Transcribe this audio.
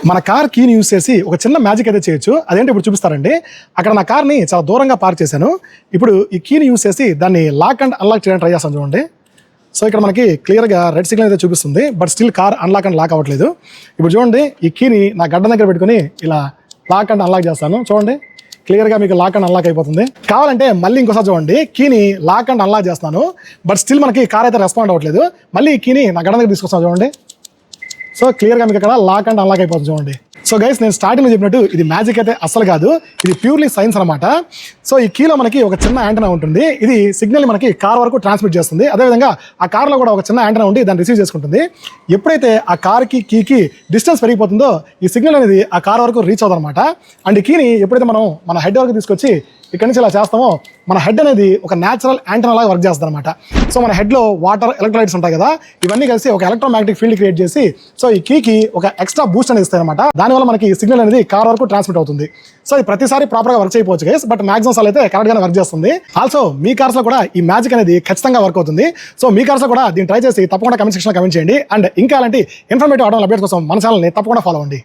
మన కార్ కీని యూస్ చేసి ఒక చిన్న మ్యాజిక్ అయితే చేయొచ్చు. అదేంటి ఇప్పుడు చూపిస్తారండి. అక్కడ నా కార్ని చాలా దూరంగా పార్క్ చేశాను. ఇప్పుడు ఈ కీని యూస్ చేసి దాన్ని లాక్ అండ్ అన్లాక్ చేయడానికి ట్రై చేస్తాను చూడండి. సో ఇక్కడ మనకి క్లియర్గా రెడ్ సిగ్నల్ అయితే చూపిస్తుంది, but still car unlock and lock అవ్వట్లేదు. ఇప్పుడు చూడండి, ఈ కీని నా గడ్డ దగ్గర పెట్టుకుని ఇలా లాక్ అండ్ అన్లాక్ చేస్తాను. చూడండి, క్లియర్గా మీకు లాక్ అండ్ అన్లాక్ అయిపోతుంది. కావాలంటే మళ్ళీ ఇంకోసారి చూడండి, కీని లాక్ అండ్ అన్లాక్ చేస్తాను, బట్ స్టిల్ మనకి కార్ అయితే రెస్పాండ్ అవ్వట్లేదు. మళ్ళీ ఈ కీని నా గడ్డ దగ్గర తీసుకొస్తాను చూడండి. సో క్లియర్గా మీకు ఇక్కడ లాక్ అండ్ అన్లాక్ అయిపోతుంది చూడండి. సో గైస్, నేను స్టార్టింగ్లో చెప్పినట్టు ఇది మ్యాజిక్ అయితే అస్సలు కాదు, ఇది ప్యూర్లీ సైన్స్ అనమాట. సో ఈ కీలో మనకి ఒక చిన్న యాంటనా ఉంటుంది. ఇది సిగ్నల్ మనకి కార్ వరకు ట్రాన్స్మిట్ చేస్తుంది. అదేవిధంగా ఆ కార్లో కూడా ఒక చిన్న యాంటనా ఉండి దాన్ని రిసీవ్ చేసుకుంటుంది. ఎప్పుడైతే ఆ కార్కి కీకి డిస్టెన్స్ పెరిగిపోతుందో ఈ సిగ్నల్ అనేది ఆ కార్ వరకు రీచ్ అవుతుంది అనమాట. అండ్ ఈ కీని ఎప్పుడైతే మనం మన హెడ్ వరకు తీసుకొచ్చి ఇక్కడి నుంచి ఇలా చేస్తామో మన హెడ్ అనేది ఒక న్యాచురల్ యాంటనా లాగా వర్క్ చేస్తుంది అనమాట. సో మన హెడ్లో వాటర్, ఎలక్ట్రోలైట్స్ ఉంటాయి కదా, ఇవన్నీ కలిసి ఒక ఎలక్ట్రోమాగ్నెటిక్ ఫీల్డ్ క్రియేట్ చేసి సో ఈ కీకి ఒక ఎక్స్ట్రా బూస్ట్ అనేది ఇస్తాయి అనమాట. దానివల్ల మనకి సిగ్నల్ అనేది కార్ వరకు ట్రాన్స్మిట్ అవుతుంది. సో ఇది ప్రతిసారి ప్రాపర్గా వర్క్ చేయకపోవచ్చు గైస్, బట్ మాక్సిమం సార్లు అయితే కరెక్ట్గానే వర్క్ చేస్తుంది. ఆల్సో మీ కార్స్లో కూడా ఈ మ్యాజిక్ అనేది ఖచ్చితంగా వర్క్ అవుతుంది. సో మీ కార్స్లో కూడా దీన్ని ట్రై చేసి తప్పకుండా కమెంట్ సెక్షన్లో కమెంట్ చేయండి. అండ్ ఇంకా అలాంటి ఇన్ఫర్మేటివ్ ఆటోమొబైల్ అప్డేట్స్ కోసం మన ఛానల్ని తప్పకుండా ఫాలో అవ్వండి.